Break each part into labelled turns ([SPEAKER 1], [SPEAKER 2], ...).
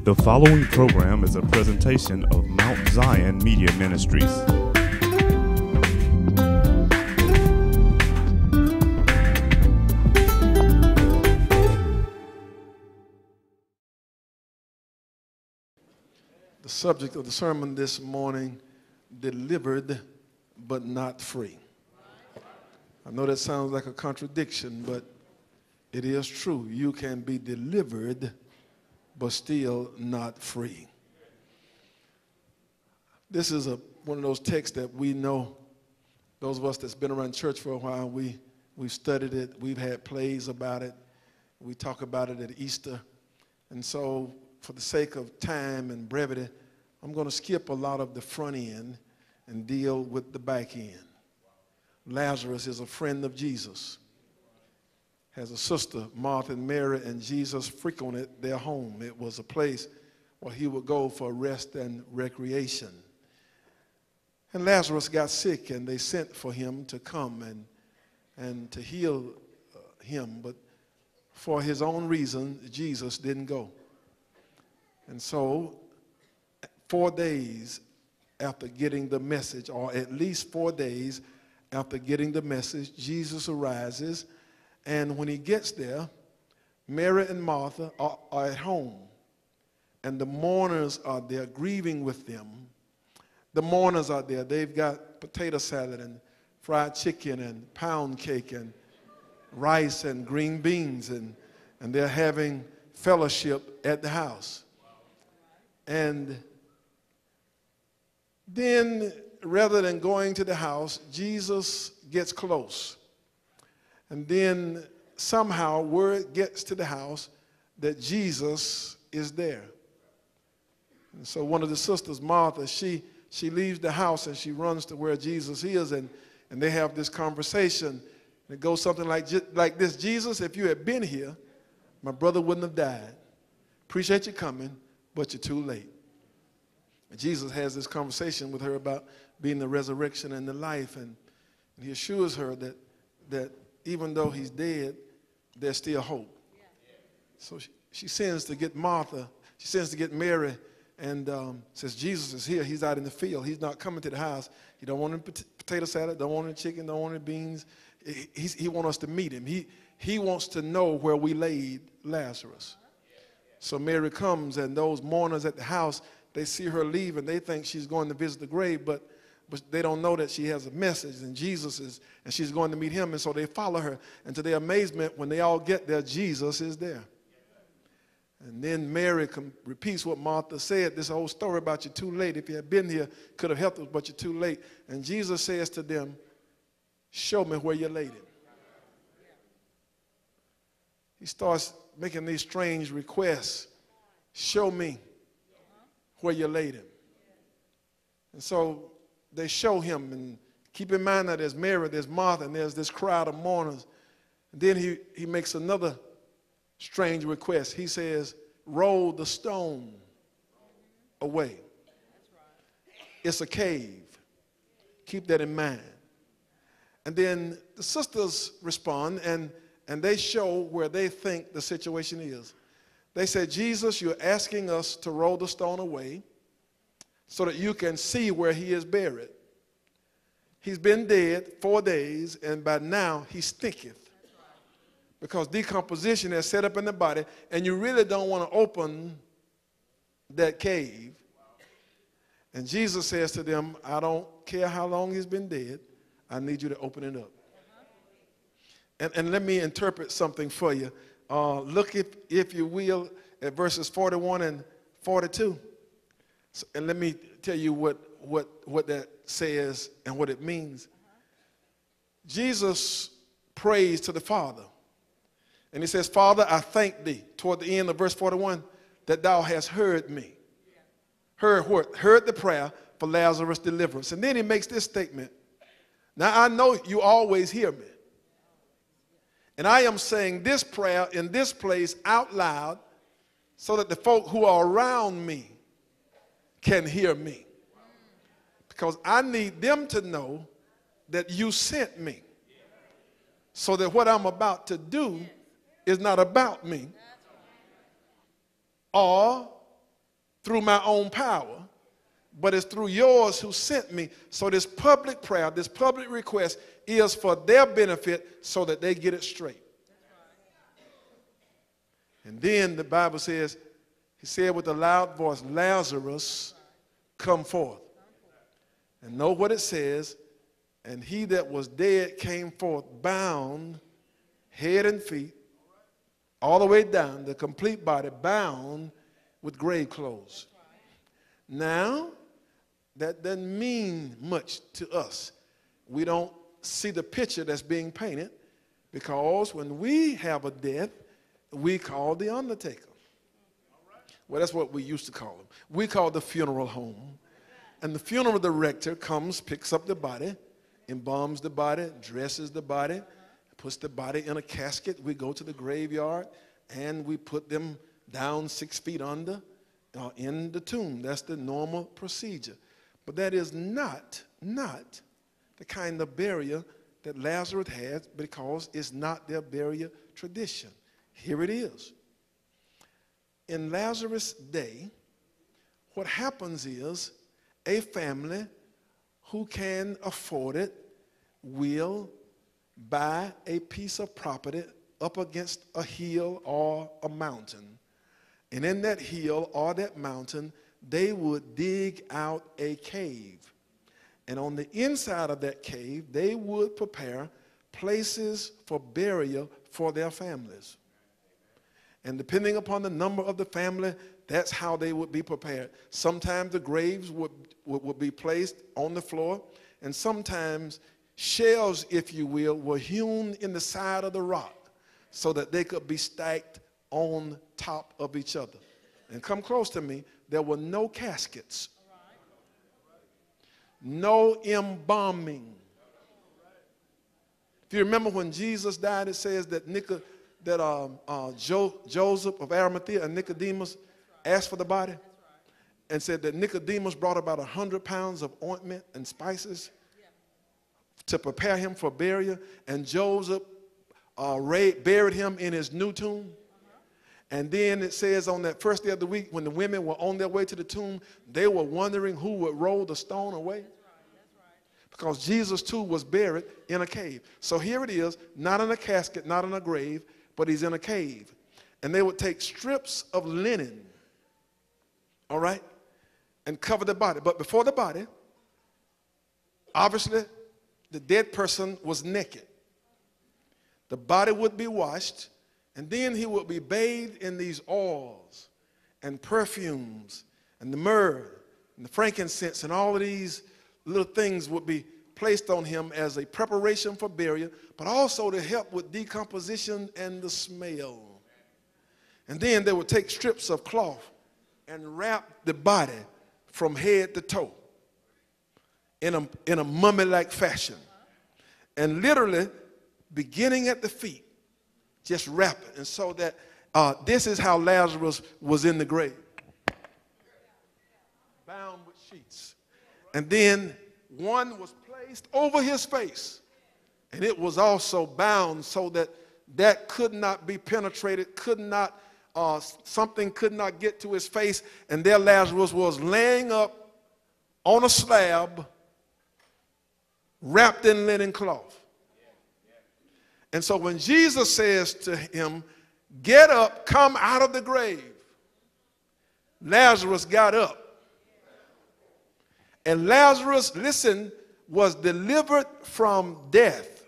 [SPEAKER 1] The following program is a presentation of Mount Zion Media Ministries.
[SPEAKER 2] The subject of the sermon this morning, delivered but not free. I know that sounds like a contradiction, but it is true. You can be delivered but still not free. This is one of those texts that we know, those of us that's been around church for a while, we've studied it, we've had plays about it, we talk about it at Easter. And so for the sake of time and brevity, I'm going to skip a lot of the front end and deal with the back end. Lazarus is a friend of Jesus. Has a sister, Martha and Mary, and Jesus frequented their home. It was a place where he would go for rest and recreation. And Lazarus got sick, and they sent for him to come and to heal him. But for his own reason, Jesus didn't go. And so 4 days after getting the message, or at least 4 days after getting the message, Jesus arises. And when he gets there, Mary and Martha are at home. And the mourners are there grieving with them. The mourners are there. They've got potato salad and fried chicken and pound cake and rice and green beans. And they're having fellowship at the house. And then, rather than going to the house, Jesus gets close. And then somehow word gets to the house that Jesus is there. And so one of the sisters, Martha, she leaves the house and she runs to where Jesus is, and they have this conversation. And it goes something like this: Jesus, if you had been here, my brother wouldn't have died. Appreciate you coming, but you're too late. And Jesus has this conversation with her about being the resurrection and the life, and he assures her that even though he's dead, there's still hope. So she sends to get Martha, she sends to get Mary, and says, Jesus is here, he's out in the field, he's not coming to the house. He don't want any potato salad, don't want any chicken, don't want any beans. He wants us to meet him. He wants to know where we laid Lazarus. So Mary comes, and those mourners at the house, they see her leave, and they think she's going to visit the grave, but they don't know that she has a message, and and she's going to meet him, and so they follow her. And to their amazement, when they all get there, Jesus is there. And then Mary repeats what Martha said, this whole story about you're too late. If you had been here, could have helped us, but you're too late. And Jesus says to them, show me where you laid him. He starts making these strange requests. Show me where you laid him. And so they show him, and keep in mind that there's Mary, there's Martha, and there's this crowd of mourners. And then he makes another strange request. He says, roll the stone away. It's a cave. Keep that in mind. And then the sisters respond, and they show where they think the situation is. They said, Jesus, you're asking us to roll the stone away so that you can see where he is buried. He's been dead 4 days, and by now he stinketh. Because decomposition has set up in the body, and you really don't want to open that cave. And Jesus says to them, I don't care how long he's been dead, I need you to open it up. And let me interpret something for you. Look, if you will, at verses 41 and 42. And let me tell you what that says and what it means. Jesus prays to the Father. And he says, Father, I thank thee, toward the end of verse 41, that thou hast heard me. Heard what? Heard the prayer for Lazarus' deliverance. And then he makes this statement. Now I know you always hear me. And I am saying this prayer in this place out loud so that the folk who are around me can hear me. Because I need them to know that you sent me. So that what I'm about to do is not about me. Or through my own power, but it's through yours who sent me. So this public prayer, this public request is for their benefit so that they get it straight. And then the Bible says, he said with a loud voice, Lazarus, come forth. And know what it says, and he that was dead came forth, bound, head and feet, all the way down, the complete body, bound with grave clothes. Now, that doesn't mean much to us. We don't see the picture that's being painted, because when we have a death, we call the undertaker. Well, that's what we used to call them. We call the funeral home. And the funeral director comes, picks up the body, embalms the body, dresses the body, puts the body in a casket. We go to the graveyard and we put them down 6 feet under in the tomb. That's the normal procedure. But that is not the kind of burial that Lazarus had, because it's not their burial tradition. Here it is. In Lazarus' day, what happens is a family who can afford it will buy a piece of property up against a hill or a mountain. And in that hill or that mountain, they would dig out a cave. And on the inside of that cave, they would prepare places for burial for their families. And depending upon the number of the family, that's how they would be prepared. Sometimes the graves would be placed on the floor, and sometimes shells, if you will, were hewn in the side of the rock so that they could be stacked on top of each other. And come close to me, there were no caskets, no embalming. If you remember when Jesus died, it says that Joseph of Arimathea and Nicodemus asked for the body, and said that Nicodemus brought about 100 pounds of ointment and spices to prepare him for burial, and Joseph buried him in his new tomb. And then it says on that first day of the week, when the women were on their way to the tomb, they were wondering who would roll the stone away. Because Jesus too was buried in a cave. So here it is, not in a casket, not in a grave, but he's in a cave. And they would take strips of linen, all right, and cover the body. But before the body, obviously, the dead person was naked. The body would be washed, and then he would be bathed in these oils and perfumes and the myrrh and the frankincense, and all of these little things would be placed on him as a preparation for burial, but also to help with decomposition and the smell. And then they would take strips of cloth and wrap the body from head to toe in a mummy-like fashion. And literally, beginning at the feet, just wrap it. And so that this is how Lazarus was in the grave, bound with sheets. And then one was placed over his face, and it was also bound so that that could not be penetrated, something could not get to his face. And there Lazarus was laying up on a slab, wrapped in linen cloth. And so when Jesus says to him, get up, come out of the grave, Lazarus got up. And Lazarus, listen, was delivered from death.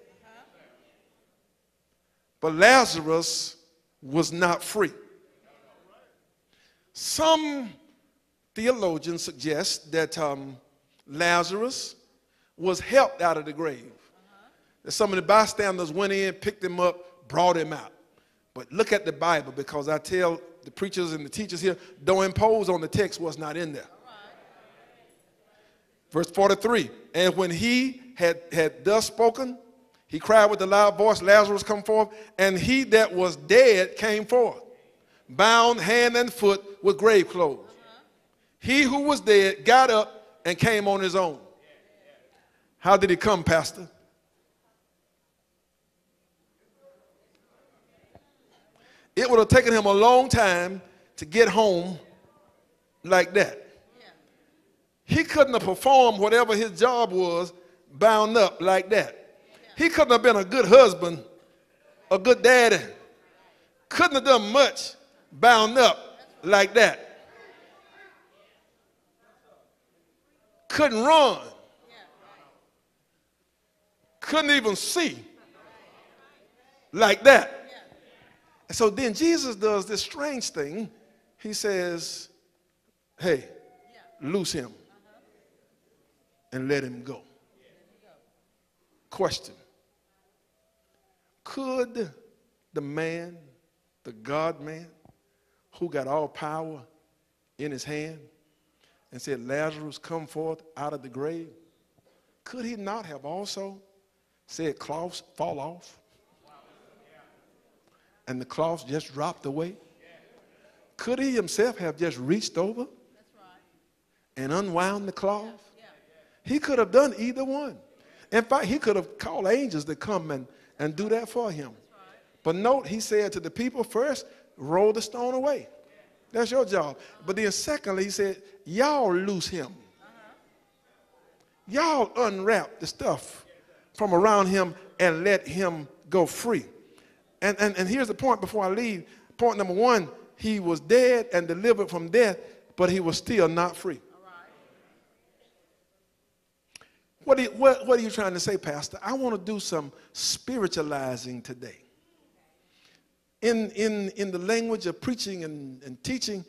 [SPEAKER 2] But Lazarus was not free. Some theologians suggest that Lazarus was helped out of the grave. That some of the bystanders went in, picked him up, brought him out. But look at the Bible, because I tell the preachers and the teachers here, don't impose on the text what's not in there. Verse 43, and when he had thus spoken, he cried with a loud voice, Lazarus, come forth. And he that was dead came forth, bound hand and foot with grave clothes. He who was dead got up and came on his own. How did he come, Pastor? It would have taken him a long time to get home like that. He couldn't have performed whatever his job was bound up like that. He couldn't have been a good husband, a good daddy. Couldn't have done much bound up like that. Couldn't run. Couldn't even see like that. And so then Jesus does this strange thing. He says, hey, loose him and let him go. Question. Could the man, the God man, who got all power in his hand and said, Lazarus, come forth out of the grave, could he not have also said, cloths fall off? And the cloths just dropped away? Could he himself have just reached over and unwound the cloth? He could have done either one. In fact, he could have called angels to come and do that for him. But note, he said to the people, first, roll the stone away. That's your job. But then secondly, he said, y'all loose him. Y'all unwrap the stuff from around him and let him go free. And here's the point before I leave. Point number one, he was dead and delivered from death, but he was still not free. What are you trying to say, Pastor? I want to do some spiritualizing today. In the language of preaching and teaching,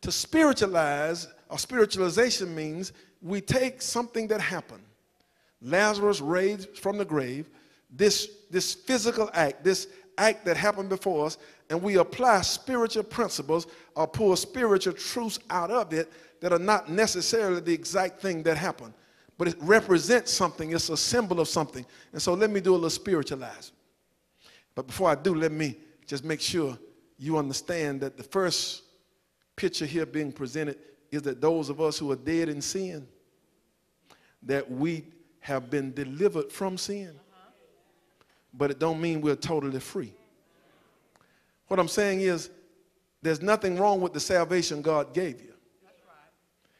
[SPEAKER 2] to spiritualize or spiritualization means we take something that happened. Lazarus raised from the grave, this physical act, this act that happened before us, and we apply spiritual principles or pull spiritual truths out of it that are not necessarily the exact thing that happened. But it represents something. It's a symbol of something. And so let me do a little spiritualizing. But before I do, let me just make sure you understand that the first picture here being presented is that those of us who are dead in sin, that we have been delivered from sin. But it don't mean we're totally free. What I'm saying is there's nothing wrong with the salvation God gave you.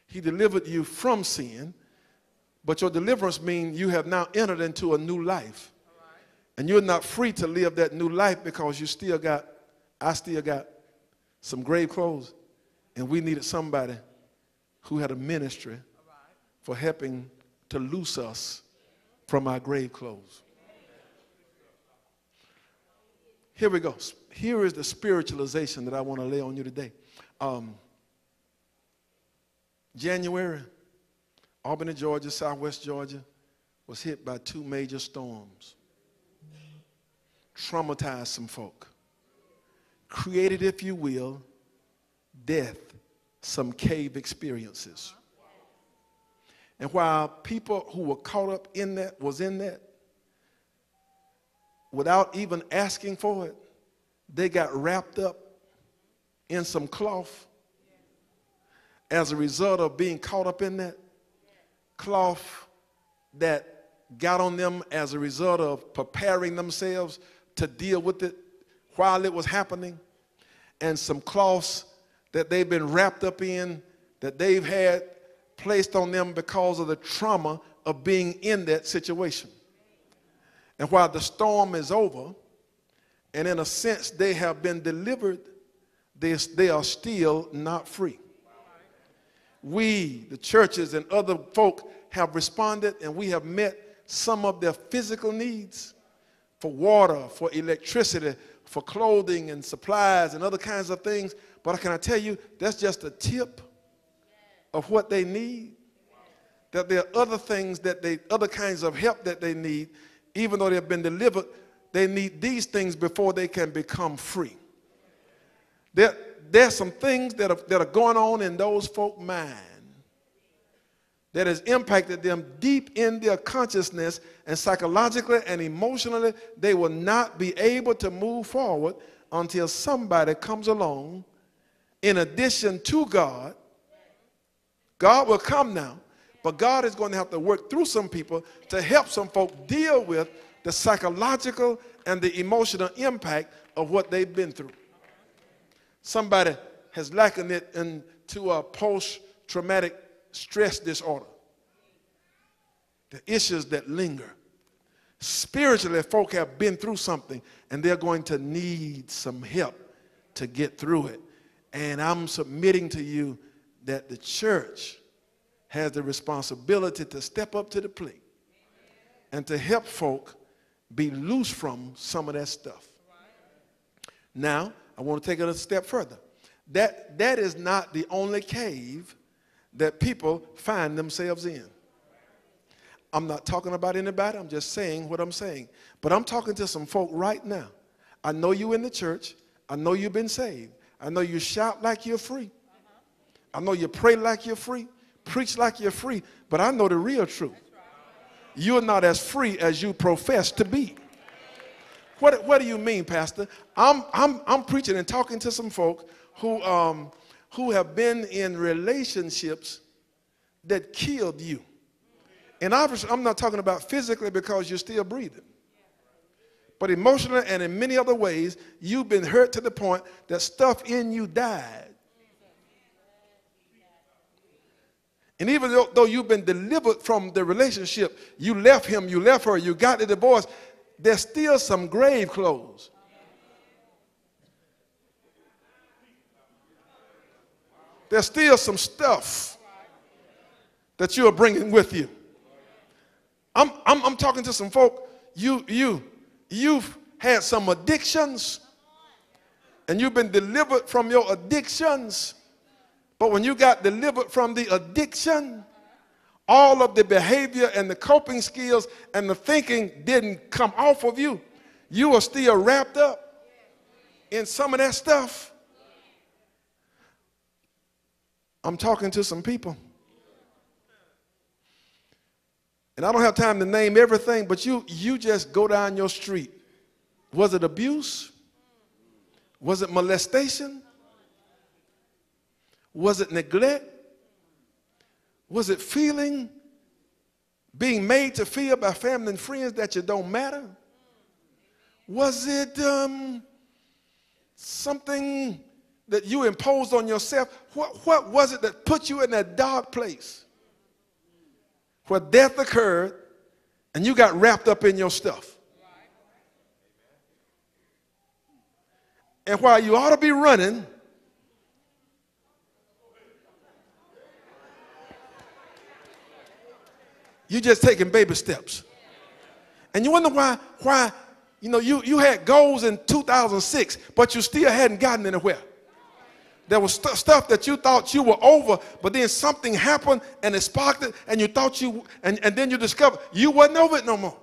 [SPEAKER 2] He delivered you from sin. But your deliverance means you have now entered into a new life. And you're not free to live that new life because I still got some grave clothes. And we needed somebody who had a ministry for helping to loose us from our grave clothes. Here we go. Here is the spiritualization that I want to lay on you today. January. Albany, Georgia, Southwest Georgia was hit by 2 major storms. Traumatized some folk. Created, if you will, death, some cave experiences. And while people who were caught up in that, without even asking for it, they got wrapped up in some cloth as a result of being caught up in that. Cloth that got on them as a result of preparing themselves to deal with it while it was happening, and some cloths that they've been wrapped up in that they've had placed on them because of the trauma of being in that situation. And while the storm is over, and in a sense they have been delivered, they are still not free. We, the churches and other folk, have responded, and we have met some of their physical needs for water, for electricity, for clothing and supplies and other kinds of things. But can I tell you, that's just a tip of what they need. That there are other things other kinds of help that they need, even though they have been delivered. They need these things before they can become free. There's some things that are going on in those folk mind that has impacted them deep in their consciousness, and psychologically and emotionally they will not be able to move forward until somebody comes along in addition to God. God will come now, but God is going to have to work through some people to help some folk deal with the psychological and the emotional impact of what they've been through. Somebody has likened it to a post-traumatic stress disorder. The issues that linger. Spiritually, folk have been through something, and they're going to need some help to get through it. And I'm submitting to you that the church has the responsibility to step up to the plate and to help folk be loose from some of that stuff. Now, I want to take it a step further. That is not the only cave that people find themselves in. I'm not talking about anybody. I'm just saying what I'm saying. But I'm talking to some folk right now. I know you in the church. I know you've been saved. I know you shout like you're free. I know you pray like you're free, preach like you're free. But I know the real truth. You're not as free as you profess to be. What do you mean, Pastor? I'm preaching and talking to some folk who have been in relationships that killed you. And obviously, I'm not talking about physically because you're still breathing. But emotionally and in many other ways, you've been hurt to the point that stuff in you died. And even though you've been delivered from the relationship, you left him, you left her, you got the divorce, there's still some grave clothes. There's still some stuff that you are bringing with you. I'm talking to some folk, you've had some addictions, and you've been delivered from your addictions. But when you got delivered from the addiction, all of the behavior and the coping skills and the thinking didn't come off of you. You are still wrapped up in some of that stuff. I'm talking to some people. And I don't have time to name everything, but you just go down your street. Was it abuse? Was it molestation? Was it neglect? Was it being made to feel by family and friends that you don't matter? Was it something that you imposed on yourself? What was it that put you in that dark place where death occurred and you got wrapped up in your stuff? And while you ought to be running, you're just taking baby steps. And you wonder why you had goals in 2006, but you still hadn't gotten anywhere. There was stuff that you thought you were over, but then something happened and it sparked it, and you thought and then you discovered you wasn't over it no more.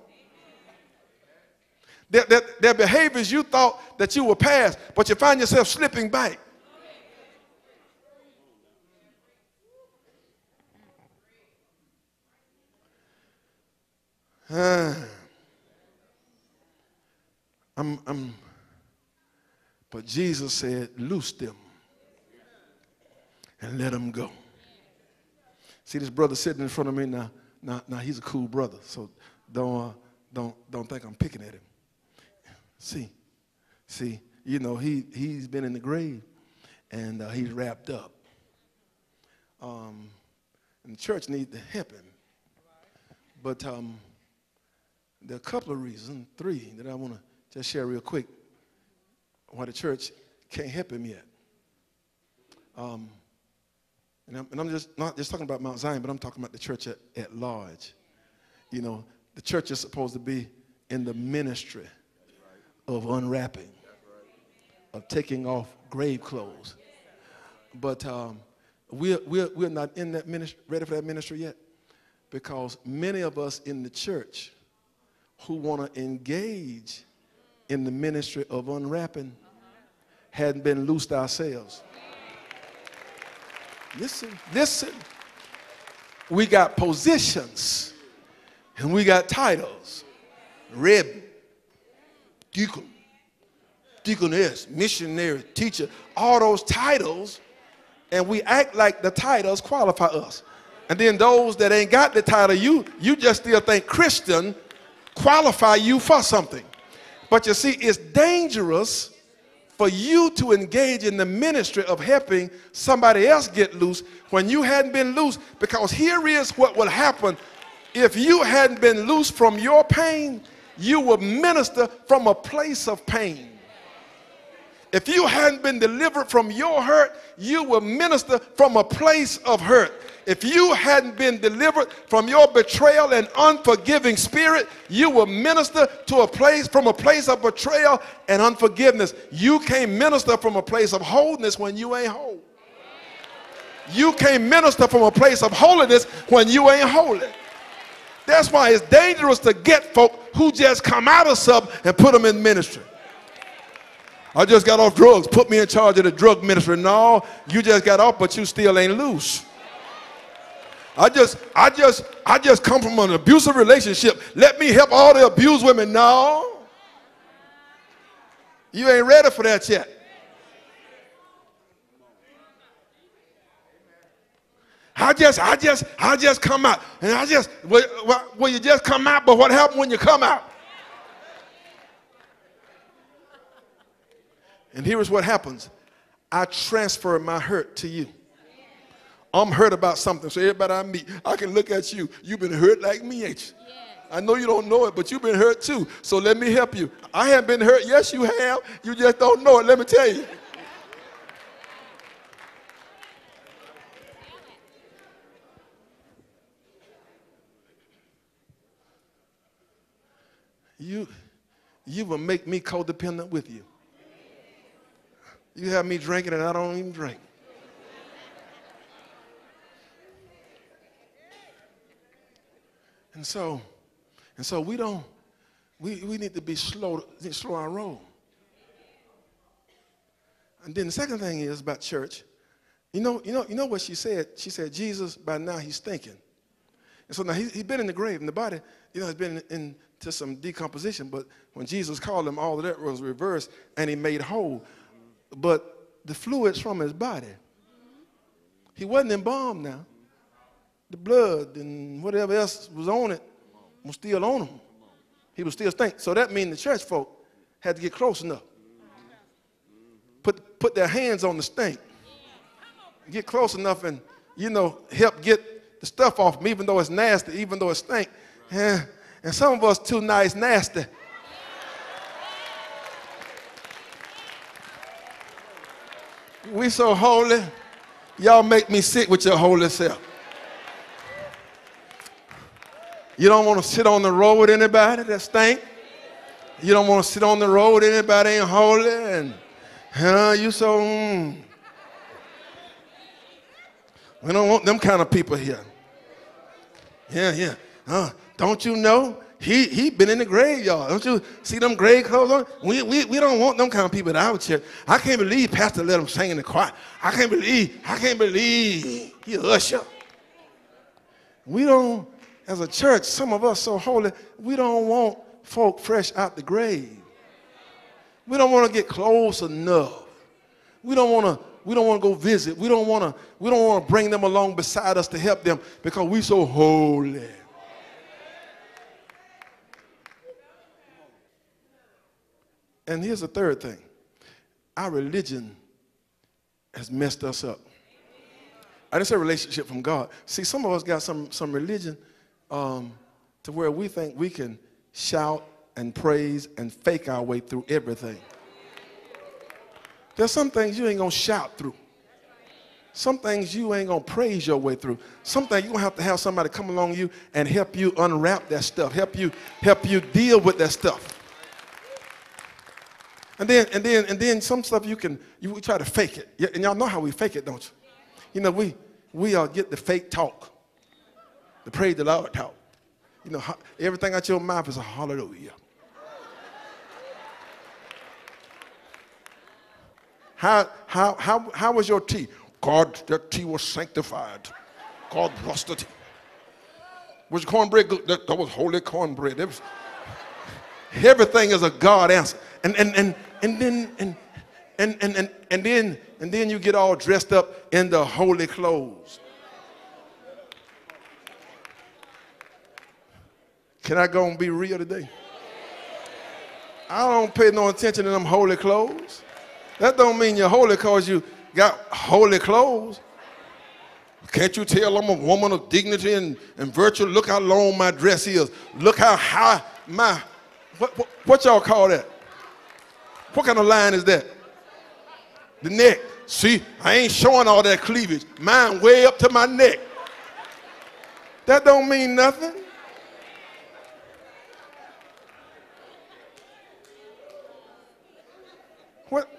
[SPEAKER 2] There are behaviors you thought that you were past, but you find yourself slipping back. But Jesus said, loose them and let them go. See this brother sitting in front of me now. Now he's a cool brother, so don't think I'm picking at him. See, he's been in the grave and he's wrapped up. And the church needs to help him. But there are a couple of reasons, 3, that I want to just share real quick why the church can't help him yet. And I'm just not just talking about Mount Zion, but I'm talking about the church at large. The church is supposed to be in the ministry of unwrapping, of taking off grave clothes. But we're not in that ministry, ready for that ministry yet, because many of us in the church who want to engage in the ministry of unwrapping hadn't been loosed ourselves. Listen. We got positions and we got titles. Reverend, deacon, deaconess, missionary, teacher, all those titles, and we act like the titles qualify us. And then those that ain't got the title, you just still think Christian qualify you for something. But you see, it's dangerous for you to engage in the ministry of helping somebody else get loose when you hadn't been loose. Because here is what will happen. If you hadn't been loose from your pain, you would minister from a place of pain. If you hadn't been delivered from your hurt, you will minister from a place of hurt. If you hadn't been delivered from your betrayal and unforgiving spirit, you will minister from a place of betrayal and unforgiveness. You can't minister from a place of wholeness when you ain't whole. You can't minister from a place of holiness when you ain't holy. That's why it's dangerous to get folk who just come out of something and put them in ministry. I just got off drugs. Put me in charge of the drug ministry. No, you just got off, but you still ain't loose. I just come from an abusive relationship. Let me help all the abused women. No, you ain't ready for that yet. I just come out, and well, you just come out. But what happened when you come out? And here is what happens. I transfer my hurt to you. I'm hurt about something. So everybody I meet, I can look at you. You've been hurt like me, ain't you? Yes. I know you don't know it, but you've been hurt too. So let me help you. I haven't been hurt. Yes, you have. You just don't know it. Let me tell you. You will make me codependent with you. You have me drinking and I don't even drink. And so we need to be slow our roll. And then the second thing is about church. You know what she said? She said, Jesus, by now he's thinking. And so now he's been in the grave, and the body, has been into some decomposition. But when Jesus called him, all of that was reversed, and he made whole. But the fluids from his body, he wasn't embalmed now. The blood and whatever else was on it was still on him. He was still stink. So that means the church folk had to get close enough. Put their hands on the stink. Get close enough and, help get the stuff off him, even though it's nasty, even though it stink. And some of us too nice nasty. We so holy, y'all make me sick with your holy self. You don't want to sit on the road with anybody that stink. You don't want to sit on the road with anybody ain't holy. And you so, we don't want them kind of people here. Yeah. Don't you know? He been in the graveyard. Don't you see them grave clothes on? We don't want them kind of people at our church. I can't believe Pastor let them sing in the choir. I can't believe he usher. We don't, as a church, some of us so holy, we don't want folk fresh out the grave. We don't want to get close enough. We don't want to go visit. We don't want to bring them along beside us to help them because we so holy. And here's the third thing. Our religion has messed us up. I didn't say relationship from God. See, some of us got some religion to where we think we can shout and praise and fake our way through everything. There's some things you ain't going to shout through. Some things you ain't going to praise your way through. Some things you're going to have somebody come along you and help you unwrap that stuff, help you deal with that stuff. And then some stuff you try to fake it. And y'all know how we fake it, don't you? We get the fake talk, the praise the Lord talk. Everything out your mouth is a hallelujah. How was your tea? God, that tea was sanctified. God blessed the tea. Was your cornbread good? That was holy cornbread. Everything is a God answer. And then you get all dressed up in the holy clothes. Can I go and be real today? I don't pay no attention to them holy clothes. That don't mean you're holy because you got holy clothes. Can't you tell I'm a woman of dignity and virtue? Look how long my dress is. Look how high my, what y'all call that? What kind of line is that? The neck. See, I ain't showing all that cleavage. Mine way up to my neck. That don't mean nothing.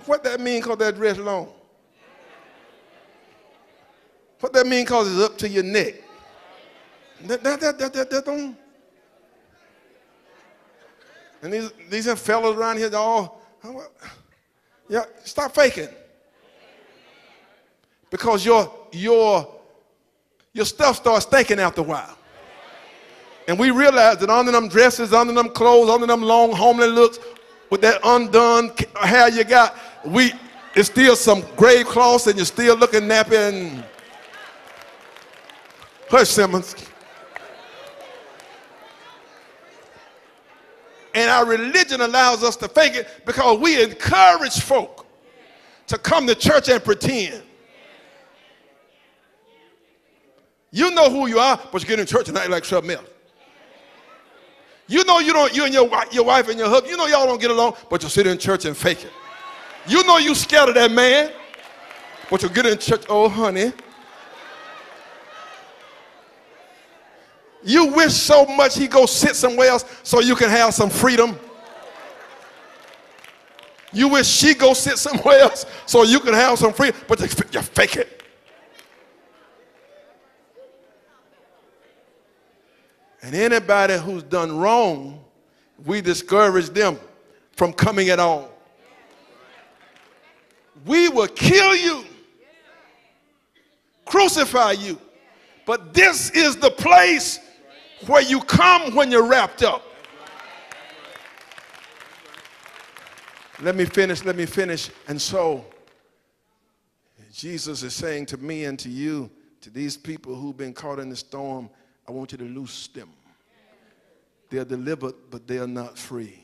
[SPEAKER 2] What that mean because that dress long? What that mean because it's up to your neck? That don't. And these fellas around here, all, yeah, stop faking. Because your stuff starts stinking after a while. And we realize that under them dresses, under them clothes, under them long homely looks, with that undone hair you got, it's still some grave cloths and you're still looking nappy and hush, Simmons. And our religion allows us to fake it because we encourage folk to come to church and pretend. You know who you are, but you get in church and act like something else. You know you and your wife and your husband, you know y'all don't get along, but you sit in church and fake it. You know you scared of that man, but you get in church, oh honey. You wish so much he go sit somewhere else so you can have some freedom. You wish she go sit somewhere else so you can have some freedom, but you fake it. And anybody who's done wrong, we discourage them from coming at all. We will kill you, crucify you, but this is the place where you come when you're wrapped up. Let me finish. And so, Jesus is saying to me and to you, to these people who've been caught in the storm, I want you to loose them. They're delivered, but they are not free.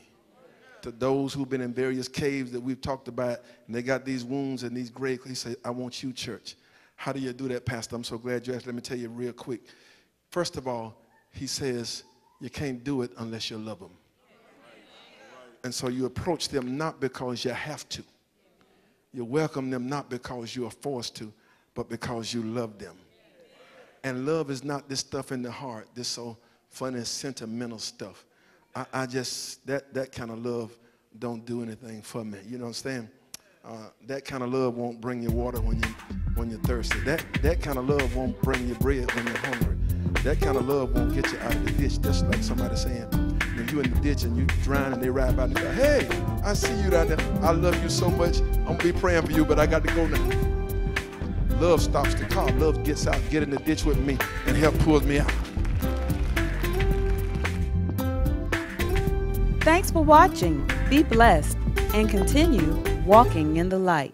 [SPEAKER 2] To those who've been in various caves that we've talked about, and they got these wounds and these graves, he said, I want you, church. How do you do that, Pastor? I'm so glad you asked. Let me tell you real quick. First of all, he says, you can't do it unless you love them. And so you approach them not because you have to. You welcome them not because you are forced to, but because you love them. And love is not this stuff in the heart, this so funny, sentimental stuff. I just, that kind of love don't do anything for me. You know what I'm saying? That kind of love won't bring you water when you're thirsty. That kind of love won't bring you bread when you're hungry. That kind of love won't get you out of the ditch. Just like somebody saying, when you're in the ditch and you drown and they ride by and go, hey, I see you down there. I love you so much. I'm going to be praying for you, but I got to go now. Love stops the car. Love gets out, get in the ditch with me, and help pull me out.
[SPEAKER 3] Thanks for watching. Be blessed and continue walking in the light.